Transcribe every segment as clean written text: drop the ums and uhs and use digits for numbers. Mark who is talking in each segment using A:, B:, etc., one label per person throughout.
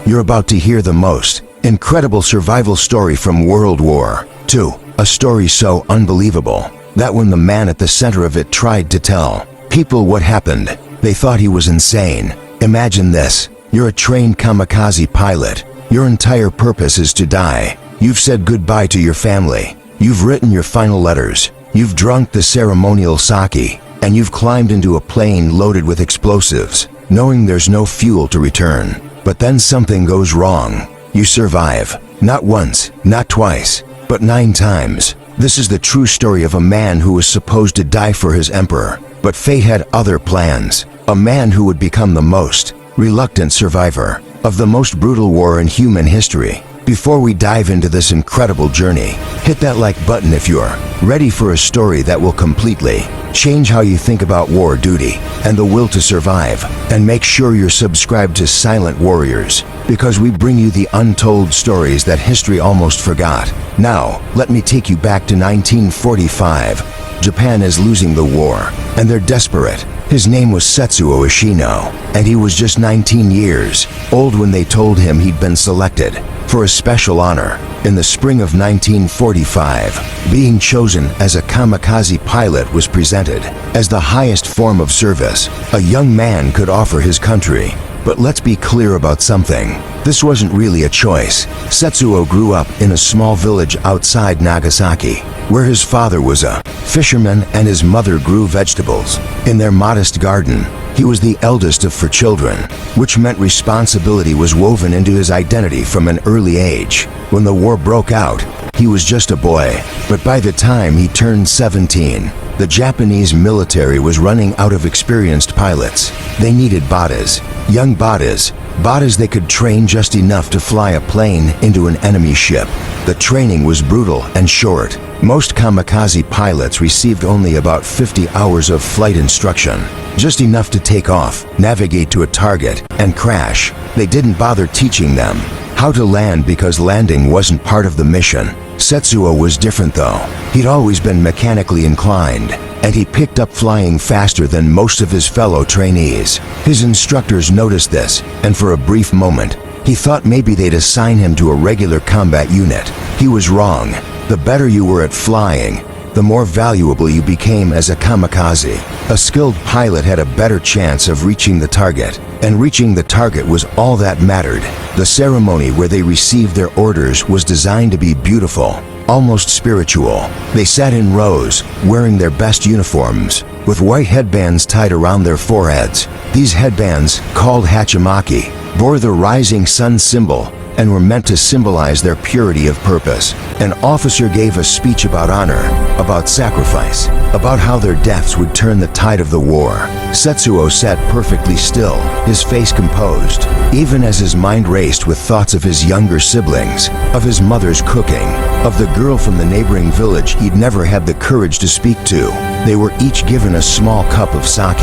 A: You're about to hear the most incredible survival story from World War II. A story so unbelievable that when the man at the center of it tried to tell people what happened, they thought he was insane. Imagine this. You're a trained kamikaze pilot. Your entire purpose is to die. You've said goodbye to your family. You've written your final letters. You've drunk the ceremonial sake. And you've climbed into a plane loaded with explosives, knowing there's no fuel to return. But then something goes wrong. You survive. Not once, not twice, but 9 times. This is the true story of a man who was supposed to die for his emperor, but fate had other plans. A man who would become the most reluctant survivor of the most brutal war in human history. Before we dive into this incredible journey, hit that like button if you're ready for a story that will completely change how you think about war duty and the will to survive. And make sure you're subscribed to Silent Warriors, because we bring you the untold stories that history almost forgot. Now, let me take you back to 1945. Japan is losing the war, and they're desperate. His name was Setsuo Ishino, and he was just 19 years old when they told him he'd been selected for a special honor. In the spring of 1945, being chosen as a kamikaze pilot was presented as the highest form of service a young man could offer his country. But let's be clear about something. This wasn't really a choice. Setsuo grew up in a small village outside Nagasaki, where his father was a fisherman and his mother grew vegetables. In their modest garden, he was the eldest of 4 children, which meant responsibility was woven into his identity from an early age. When the war broke out, he was just a boy, but by the time he turned 17, the Japanese military was running out of experienced pilots. They needed badas, young badas they could train just enough to fly a plane into an enemy ship. The training was brutal and short. Most kamikaze pilots received only about 50 hours of flight instruction, just enough to take off, navigate to a target, and crash. They didn't bother teaching them how to land because landing wasn't part of the mission. Setsuo was different though. He'd always been mechanically inclined, and he picked up flying faster than most of his fellow trainees. His instructors noticed this, and for a brief moment, he thought maybe they'd assign him to a regular combat unit. He was wrong. The better you were at flying, the more valuable you became as a kamikaze. A skilled pilot had a better chance of reaching the target, and reaching the target was all that mattered. The ceremony where they received their orders was designed to be beautiful, almost spiritual. They sat in rows, wearing their best uniforms, with white headbands tied around their foreheads. These headbands, called hachimaki, bore the rising sun symbol and were meant to symbolize their purity of purpose. An officer gave a speech about honor, about sacrifice, about how their deaths would turn the tide of the war. Setsuo sat perfectly still, his face composed, even as his mind raced with thoughts of his younger siblings, of his mother's cooking, of the girl from the neighboring village he'd never had the courage to speak to. They were each given a small cup of sake.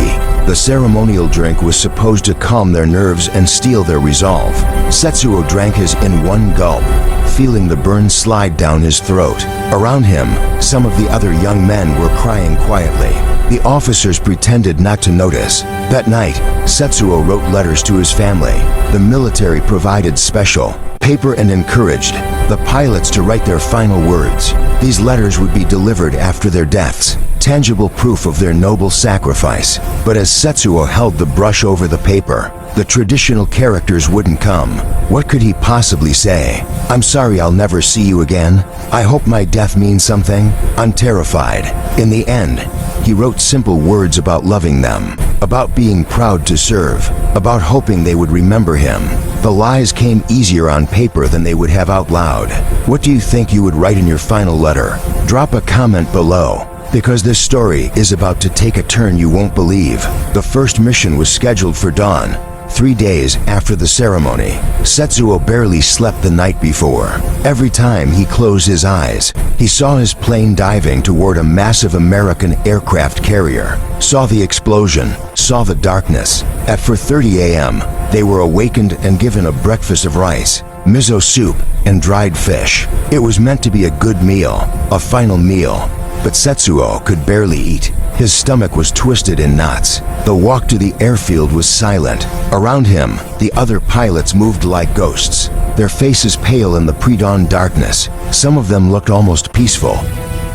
A: The ceremonial drink was supposed to calm their nerves and steel their resolve. Setsuo drank his in one gulp, feeling the burn slide down his throat. Around him, some of the other young men were crying quietly. The officers pretended not to notice. That night, Setsuo wrote letters to his family. The military provided special paper and encouraged the pilots to write their final words. These letters would be delivered after their deaths, tangible proof of their noble sacrifice. But as Setsuo held the brush over the paper, the traditional characters wouldn't come. What could he possibly say? I'm sorry I'll never see you again. I hope my death means something. I'm terrified. In the end, he wrote simple words about loving them, about being proud to serve, about hoping they would remember him. The lies came easier on paper than they would have out loud. What do you think you would write in your final letter? Drop a comment below, because this story is about to take a turn you won't believe. The first mission was scheduled for dawn, 3 days after the ceremony. Setsuo barely slept the night before. Every time he closed his eyes, he saw his plane diving toward a massive American aircraft carrier, saw the explosion, saw the darkness. At 4:30 a.m., they were awakened and given a breakfast of rice, miso soup, and dried fish. It was meant to be a good meal, a final meal, but Setsuo could barely eat. His stomach was twisted in knots. The walk to the airfield was silent. Around him, the other pilots moved like ghosts, their faces pale in the pre-dawn darkness. Some of them looked almost peaceful,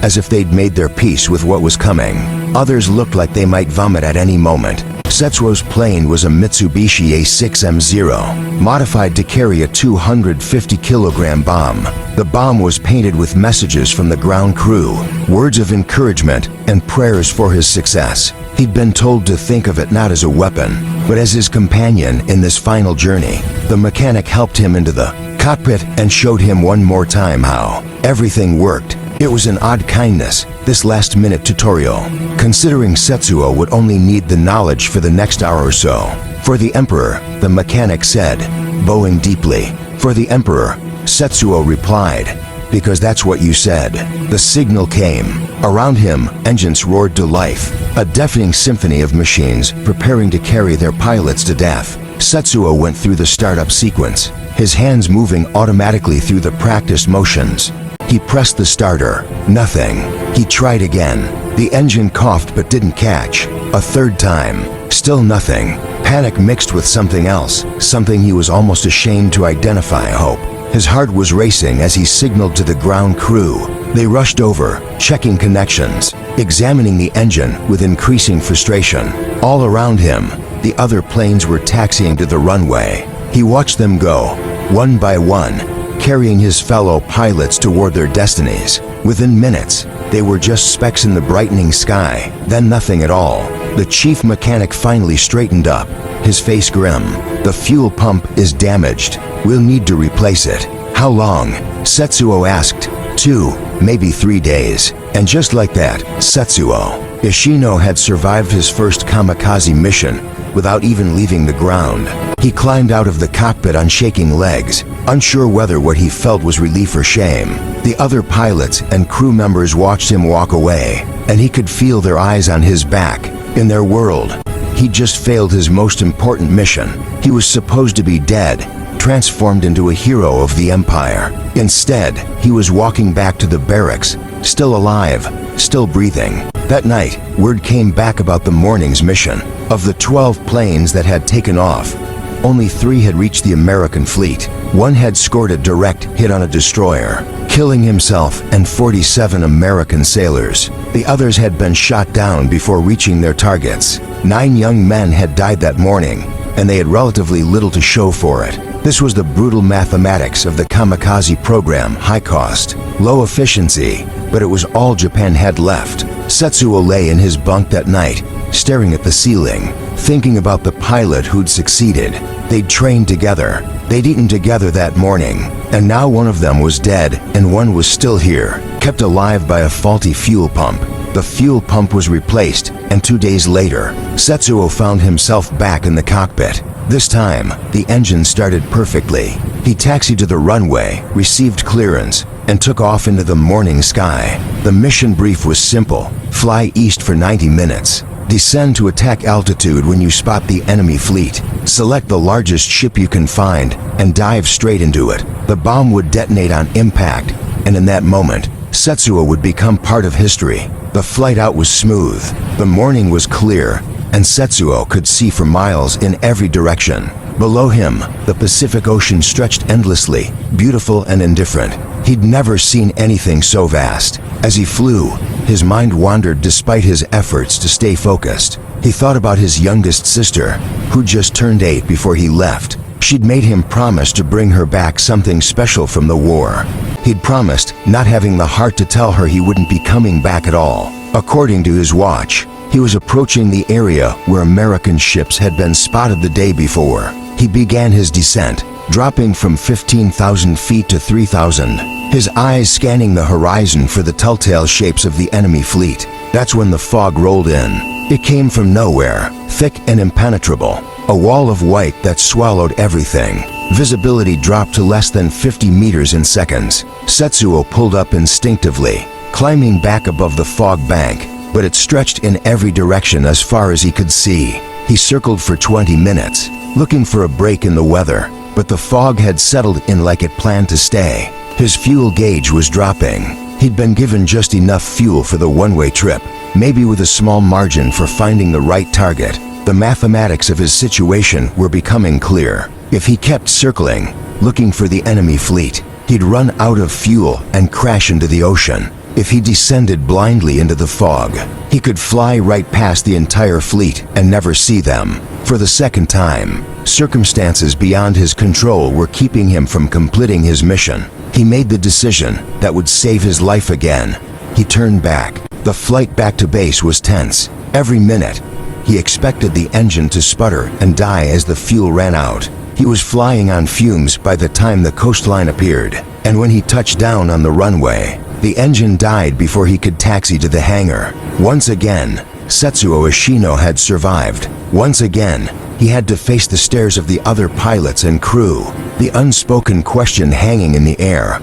A: as if they'd made their peace with what was coming. Others looked like they might vomit at any moment. Setsuo's plane was a Mitsubishi A6M0, modified to carry a 250-kilogram bomb. The bomb was painted with messages from the ground crew, words of encouragement, and prayers for his success. He'd been told to think of it not as a weapon, but as his companion in this final journey. The mechanic helped him into the cockpit and showed him one more time how everything worked. It was an odd kindness, this last-minute tutorial, considering Setsuo would only need the knowledge for the next hour or so. For the Emperor, the mechanic said, bowing deeply. For the Emperor, Setsuo replied, because that's what you said. The signal came. Around him, engines roared to life, a deafening symphony of machines preparing to carry their pilots to death. Setsuo went through the startup sequence, his hands moving automatically through the practiced motions. He pressed the starter. Nothing. He tried again. The engine coughed but didn't catch. A third time. Still nothing. Panic mixed with something else, something he was almost ashamed to identify. Hope. His heart was racing as he signaled to the ground crew. They rushed over, checking connections, examining the engine with increasing frustration. All around him, the other planes were taxiing to the runway. He watched them go, one by one, carrying his fellow pilots toward their destinies. Within minutes, they were just specks in the brightening sky, then nothing at all. The chief mechanic finally straightened up, his face grim. The fuel pump is damaged. We'll need to replace it. How long? Setsuo asked. 2, maybe 3 days. And just like that, Setsuo Ishino had survived his first kamikaze mission without even leaving the ground. He climbed out of the cockpit on shaking legs, unsure whether what he felt was relief or shame. The other pilots and crew members watched him walk away, and he could feel their eyes on his back. In their world, he'd just failed his most important mission. He was supposed to be dead, transformed into a hero of the Empire. Instead, he was walking back to the barracks, still alive, still breathing. That night, word came back about the morning's mission. Of the 12 planes that had taken off, only 3 had reached the American fleet. 1 had scored a direct hit on a destroyer, killing himself and 47 American sailors. The others had been shot down before reaching their targets. 9 young men had died that morning, and they had relatively little to show for it. This was the brutal mathematics of the Kamikaze program: high cost, low efficiency, but it was all Japan had left. Setsuo lay in his bunk that night, staring at the ceiling, thinking about the pilot who'd succeeded. They'd trained together, they'd eaten together that morning, and now one of them was dead and one was still here, kept alive by a faulty fuel pump. The fuel pump was replaced, and 2 days later, Setsuo found himself back in the cockpit. This time, the engine started perfectly. He taxied to the runway, received clearance, and took off into the morning sky. The mission brief was simple: fly east for 90 minutes. Descend to attack altitude when you spot the enemy fleet. Select the largest ship you can find and dive straight into it. The bomb would detonate on impact, and in that moment, Setsuo would become part of history. The flight out was smooth. The morning was clear, and Setsuo could see for miles in every direction. Below him, the Pacific Ocean stretched endlessly, beautiful and indifferent. He'd never seen anything so vast. As he flew, his mind wandered despite his efforts to stay focused. He thought about his youngest sister, who'd just turned 8 before he left. She'd made him promise to bring her back something special from the war. He'd promised, not having the heart to tell her he wouldn't be coming back at all. According to his watch, he was approaching the area where American ships had been spotted the day before. He began his descent, dropping from 15,000 feet to 3,000, his eyes scanning the horizon for the telltale shapes of the enemy fleet. That's when the fog rolled in. It came from nowhere, thick and impenetrable, a wall of white that swallowed everything. Visibility dropped to less than 50 meters in seconds. Setsuo pulled up instinctively, climbing back above the fog bank, but it stretched in every direction as far as he could see. He circled for 20 minutes, looking for a break in the weather, but the fog had settled in like it planned to stay. His fuel gauge was dropping. He'd been given just enough fuel for the one-way trip, maybe with a small margin for finding the right target. The mathematics of his situation were becoming clear. If he kept circling, looking for the enemy fleet, he'd run out of fuel and crash into the ocean. If he descended blindly into the fog, he could fly right past the entire fleet and never see them. For the second time, circumstances beyond his control were keeping him from completing his mission. He made the decision that would save his life again. He turned back. The flight back to base was tense. Every minute, he expected the engine to sputter and die as the fuel ran out. He was flying on fumes by the time the coastline appeared, and when he touched down on the runway, the engine died before he could taxi to the hangar. Once again, Setsuo Ishino had survived. Once again, he had to face the stares of the other pilots and crew, the unspoken question hanging in the air.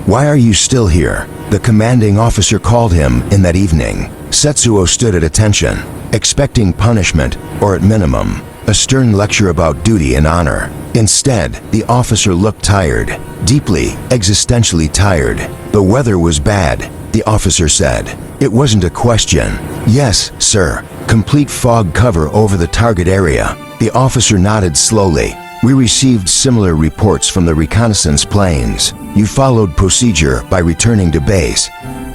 A: "Why are you still here?" the commanding officer called him in that evening. Setsuo stood at attention, expecting punishment, or at minimum, a stern lecture about duty and honor. Instead, the officer looked tired, deeply, existentially tired. "The weather was bad," the officer said. It wasn't a question. "Yes, sir. Complete fog cover over the target area." The officer nodded slowly. "We received similar reports from the reconnaissance planes. You followed procedure by returning to base."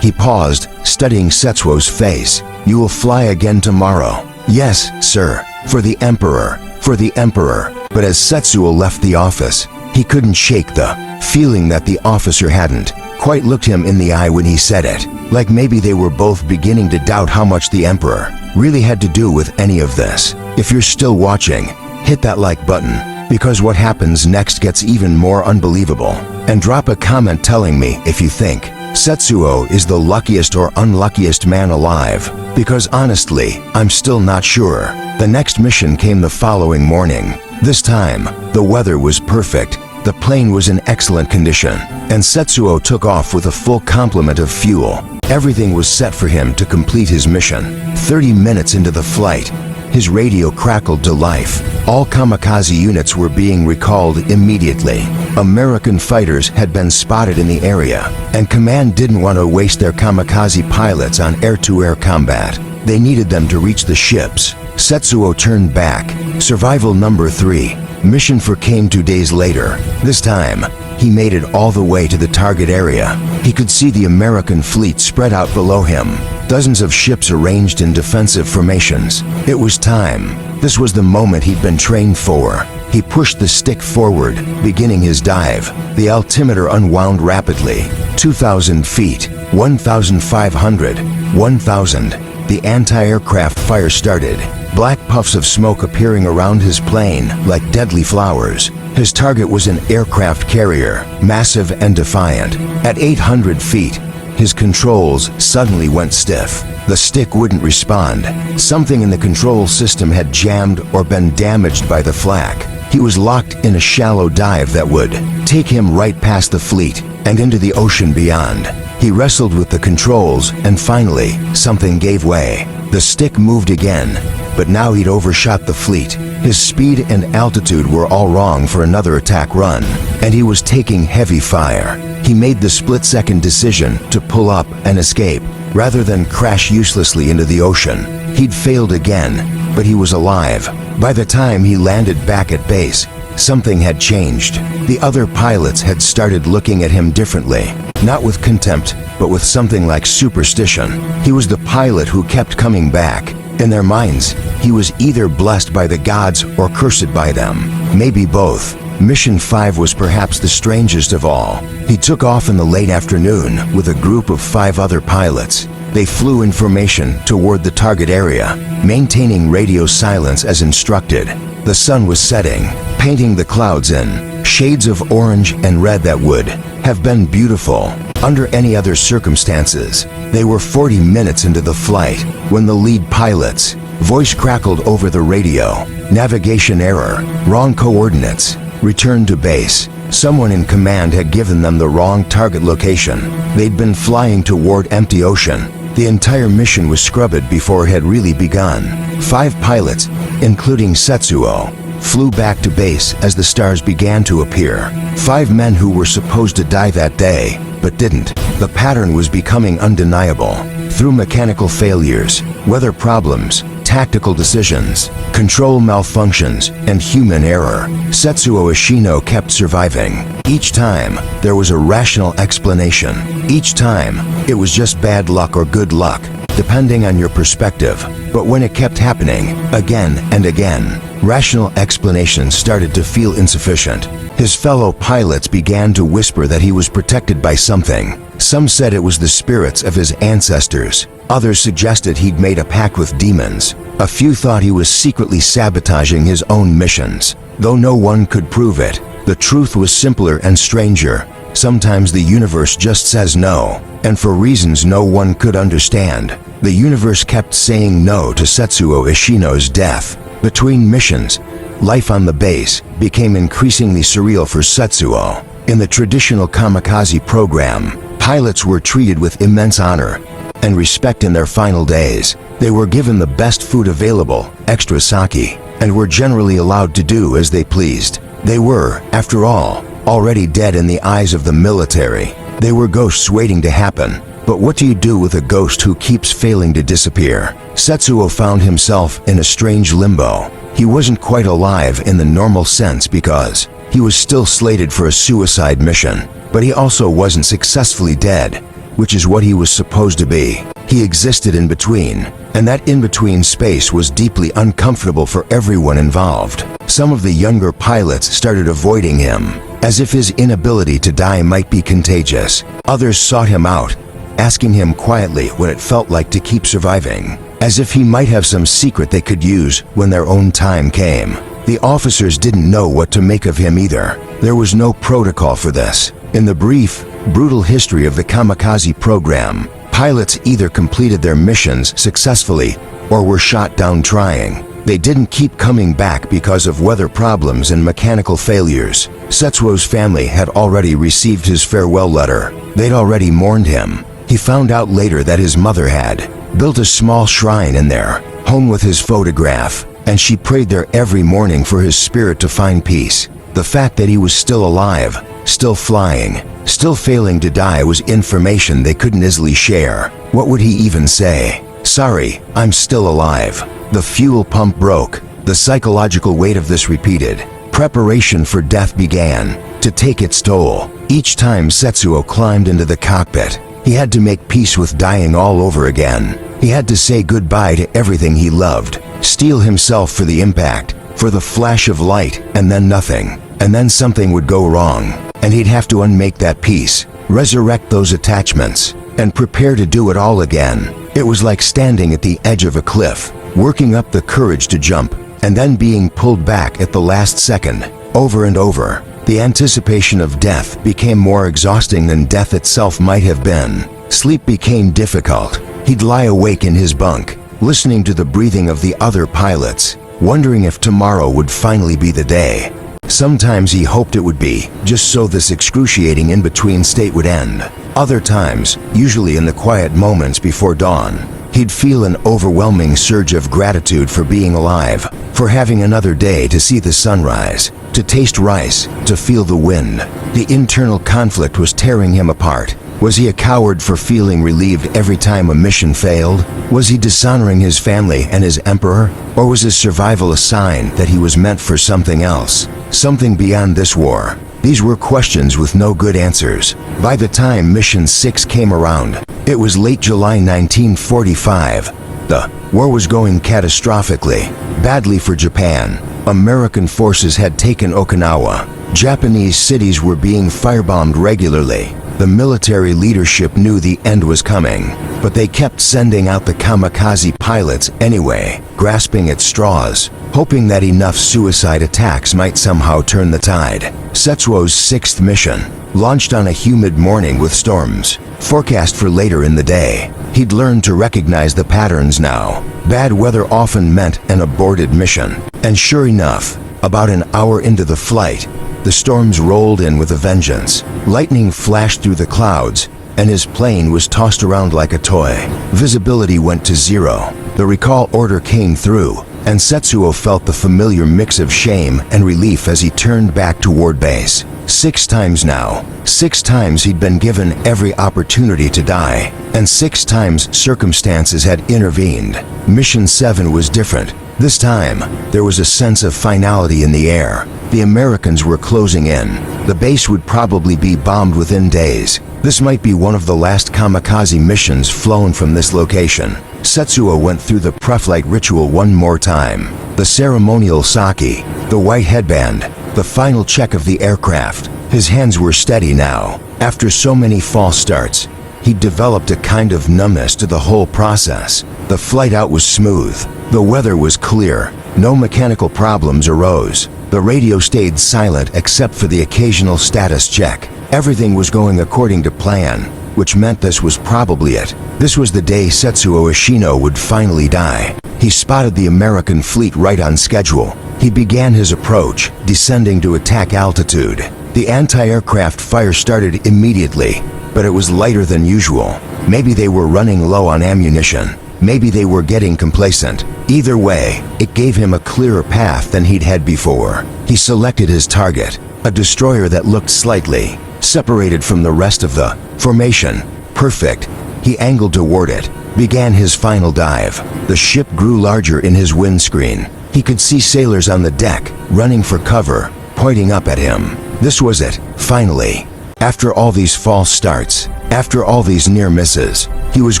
A: He paused, studying Setsuo's face. "You will fly again tomorrow." "Yes, sir. For the Emperor. For the Emperor." But as Setsuo left the office, he couldn't shake the feeling that the officer hadn't quite looked him in the eye when he said it. Like maybe they were both beginning to doubt how much the Emperor really had to do with any of this. If you're still watching, hit that like button, because what happens next gets even more unbelievable. And drop a comment telling me if you think Setsuo is the luckiest or unluckiest man alive, because honestly, I'm still not sure. The next mission came the following morning. This time, the weather was perfect, the plane was in excellent condition, and Setsuo took off with a full complement of fuel. Everything was set for him to complete his mission. 30 minutes into the flight, his radio crackled to life. All kamikaze units were being recalled immediately. American fighters had been spotted in the area, and command didn't want to waste their kamikaze pilots on air-to-air combat. They needed them to reach the ships. Setsuo turned back. Survival number 3. Mission 4 came 2 days later. This time, he made it all the way to the target area. He could see the American fleet spread out below him, dozens of ships arranged in defensive formations. It was time. This was the moment he'd been trained for. He pushed the stick forward, beginning his dive. The altimeter unwound rapidly. 2,000 feet, 1,500, 1,000. The anti-aircraft fire started, black puffs of smoke appearing around his plane like deadly flowers. His target was an aircraft carrier, massive and defiant. At 800 feet, his controls suddenly went stiff. The stick wouldn't respond. Something in the control system had jammed or been damaged by the flak. He was locked in a shallow dive that would take him right past the fleet and into the ocean beyond. He wrestled with the controls, and finally, something gave way. The stick moved again, but now he'd overshot the fleet. His speed and altitude were all wrong for another attack run, and he was taking heavy fire. He made the split-second decision to pull up and escape, rather than crash uselessly into the ocean. He'd failed again, but he was alive. By the time he landed back at base, something had changed. The other pilots had started looking at him differently. Not with contempt, but with something like superstition. He was the pilot who kept coming back. In their minds, he was either blessed by the gods or cursed by them. Maybe both. Mission 5 was perhaps the strangest of all. He took off in the late afternoon with a group of 5 other pilots. They flew in formation toward the target area, maintaining radio silence as instructed. The sun was setting, painting the clouds in shades of orange and red that would have been beautiful under any other circumstances. They were 40 minutes into the flight when the lead pilot's voice crackled over the radio. Navigation error, wrong coordinates, return to base. Someone in command had given them the wrong target location. They'd been flying toward empty ocean. The entire mission was scrubbed before it had really begun. 5 pilots, including Setsuo, flew back to base as the stars began to appear. 5 men who were supposed to die that day, but didn't. The pattern was becoming undeniable. Through mechanical failures, weather problems, tactical decisions, control malfunctions, and human error, Setsuo Ishino kept surviving. Each time, there was a rational explanation. Each time, it was just bad luck or good luck, depending on your perspective. But when it kept happening, again and again, rational explanations started to feel insufficient. His fellow pilots began to whisper that he was protected by something. Some said it was the spirits of his ancestors. Others suggested he'd made a pact with demons. A few thought he was secretly sabotaging his own missions. Though no one could prove it, the truth was simpler and stranger. Sometimes the universe just says no, and for reasons no one could understand. The universe kept saying no to Setsuo Ishino's death. Between missions, life on the base became increasingly surreal for Setsuo. In the traditional Kamikaze program, pilots were treated with immense honor and respect in their final days. They were given the best food available, extra sake, and were generally allowed to do as they pleased. They were, after all, already dead in the eyes of the military. They were ghosts waiting to happen. But what do you do with a ghost who keeps failing to disappear? Setsuo found himself in a strange limbo. He wasn't quite alive in the normal sense because he was still slated for a suicide mission, but he also wasn't successfully dead, which is what he was supposed to be. He existed in between, and that in-between space was deeply uncomfortable for everyone involved. Some of the younger pilots started avoiding him, as if his inability to die might be contagious. Others sought him out, asking him quietly what it felt like to keep surviving, as if he might have some secret they could use when their own time came. The officers didn't know what to make of him either. There was no protocol for this. In the brief, brutal history of the Kamikaze program, pilots either completed their missions successfully or were shot down trying. They didn't keep coming back because of weather problems and mechanical failures. Setsuo's family had already received his farewell letter. They'd already mourned him. He found out later that his mother had built a small shrine in their home with his photograph, and she prayed there every morning for his spirit to find peace. The fact that he was still alive, still flying, still failing to die was information they couldn't easily share. What would he even say? "Sorry, I'm still alive." The fuel pump broke. The psychological weight of this repeated preparation for death began to take its toll. Each time Setsuo climbed into the cockpit, he had to make peace with dying all over again. He had to say goodbye to everything he loved, steel himself for the impact, for the flash of light, and then nothing. And then something would go wrong, and he'd have to unmake that peace, resurrect those attachments, and prepare to do it all again. It was like standing at the edge of a cliff, working up the courage to jump, and then being pulled back at the last second, over and over. The anticipation of death became more exhausting than death itself might have been. Sleep became difficult. He'd lie awake in his bunk, listening to the breathing of the other pilots, wondering if tomorrow would finally be the day. Sometimes he hoped it would be, just so this excruciating in-between state would end. Other times, usually in the quiet moments before dawn, he'd feel an overwhelming surge of gratitude for being alive, for having another day to see the sunrise, to taste rice, to feel the wind. The internal conflict was tearing him apart. Was he a coward for feeling relieved every time a mission failed? Was he dishonoring his family and his emperor? Or was his survival a sign that he was meant for something else? Something beyond this war? These were questions with no good answers. By the time Mission 6 came around, it was late July 1945. The war was going catastrophically, badly for Japan. American forces had taken Okinawa. Japanese cities were being firebombed regularly. The military leadership knew the end was coming, but they kept sending out the kamikaze pilots anyway, grasping at straws, hoping that enough suicide attacks might somehow turn the tide. Setsuo's 6th mission, launched on a humid morning with storms, forecast for later in the day. He'd learned to recognize the patterns now. Bad weather often meant an aborted mission. And sure enough, about an hour into the flight, the storms rolled in with a vengeance. Lightning flashed through the clouds, and his plane was tossed around like a toy. Visibility went to 0. The recall order came through, and Setsuo felt the familiar mix of shame and relief as he turned back toward base. 6 times now. 6 times he'd been given every opportunity to die, and 6 times circumstances had intervened. Mission 7 was different. This time, there was a sense of finality in the air. The Americans were closing in. The base would probably be bombed within days. This might be one of the last kamikaze missions flown from this location. Setsuo went through the pre-flight ritual one more time. The ceremonial sake, the white headband, the final check of the aircraft. His hands were steady now. After so many false starts, he developed a kind of numbness to the whole process. The flight out was smooth. The weather was clear. No mechanical problems arose. The radio stayed silent except for the occasional status check. Everything was going according to plan, which meant this was probably it. This was the day Setsuo Ishino would finally die. He spotted the American fleet right on schedule. He began his approach, descending to attack altitude. The anti-aircraft fire started immediately, but it was lighter than usual. Maybe they were running low on ammunition. Maybe they were getting complacent. Either way, it gave him a clearer path than he'd had before. He selected his target, a destroyer that looked slightly separated from the rest of the formation. Perfect. He angled toward it, began his final dive. The ship grew larger in his windscreen. He could see sailors on the deck, running for cover, pointing up at him. This was it, finally. After all these false starts, after all these near misses, he was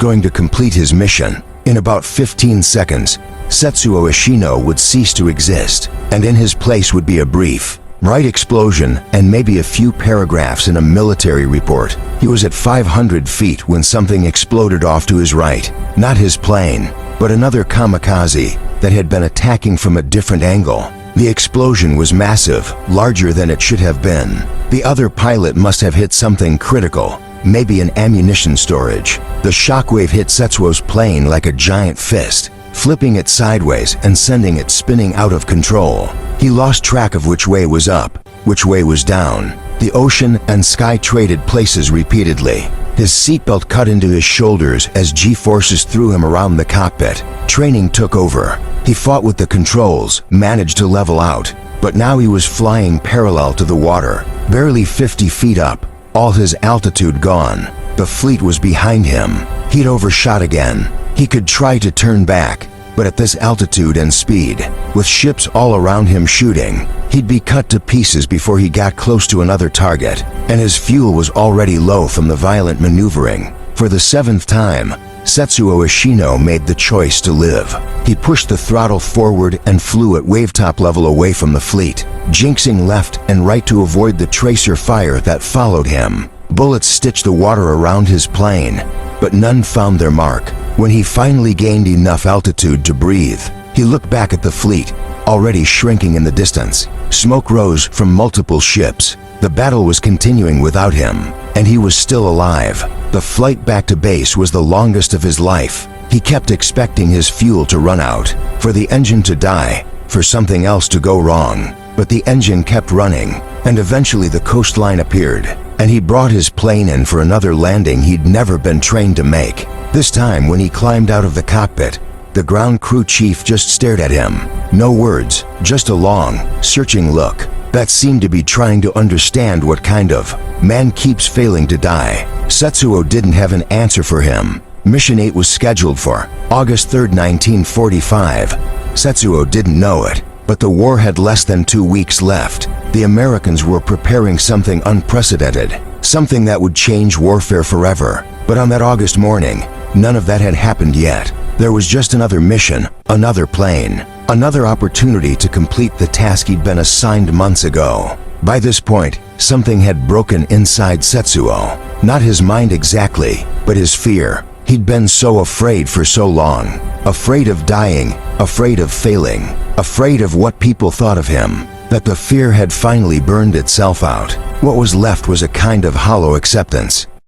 A: going to complete his mission. In about 15 seconds, Setsuo Ishino would cease to exist, and in his place would be a brief, bright explosion and maybe a few paragraphs in a military report. He was at 500 feet when something exploded off to his right. Not his plane, but another kamikaze that had been attacking from a different angle. The explosion was massive, larger than it should have been. The other pilot must have hit something critical, maybe an ammunition storage. The shockwave hit Setsuo's plane like a giant fist, flipping it sideways and sending it spinning out of control. He lost track of which way was up, which way was down. The ocean and sky traded places repeatedly. His seatbelt cut into his shoulders as G-forces threw him around the cockpit. Training took over. He fought with the controls, managed to level out, but now he was flying parallel to the water, barely 50 feet up, all his altitude gone. The fleet was behind him. He'd overshot again. He could try to turn back, but at this altitude and speed, with ships all around him shooting, he'd be cut to pieces before he got close to another target, and his fuel was already low from the violent maneuvering. For the 7th time, Setsuo Ishino made the choice to live. He pushed the throttle forward and flew at wavetop level away from the fleet, jinxing left and right to avoid the tracer fire that followed him. Bullets stitched the water around his plane, but none found their mark. When he finally gained enough altitude to breathe, he looked back at the fleet, already shrinking in the distance. Smoke rose from multiple ships. The battle was continuing without him, and he was still alive. The flight back to base was the longest of his life. He kept expecting his fuel to run out, for the engine to die, for something else to go wrong. But the engine kept running, and eventually the coastline appeared, and he brought his plane in for another landing he'd never been trained to make. This time, when he climbed out of the cockpit, the ground crew chief just stared at him. No words, just a long, searching look that seemed to be trying to understand what kind of man keeps failing to die. Setsuo didn't have an answer for him. Mission 8 was scheduled for August 3, 1945. Setsuo didn't know it, but the war had less than 2 weeks left. The Americans were preparing something unprecedented, something that would change warfare forever. But on that August morning, none of that had happened yet. There was just another mission, another plane, another opportunity to complete the task he'd been assigned months ago. By this point, something had broken inside Setsuo. Not his mind exactly, but his fear. He'd been so afraid for so long. Afraid of dying, afraid of failing, afraid of what people thought of him, that the fear had finally burned itself out. What was left was a kind of hollow acceptance.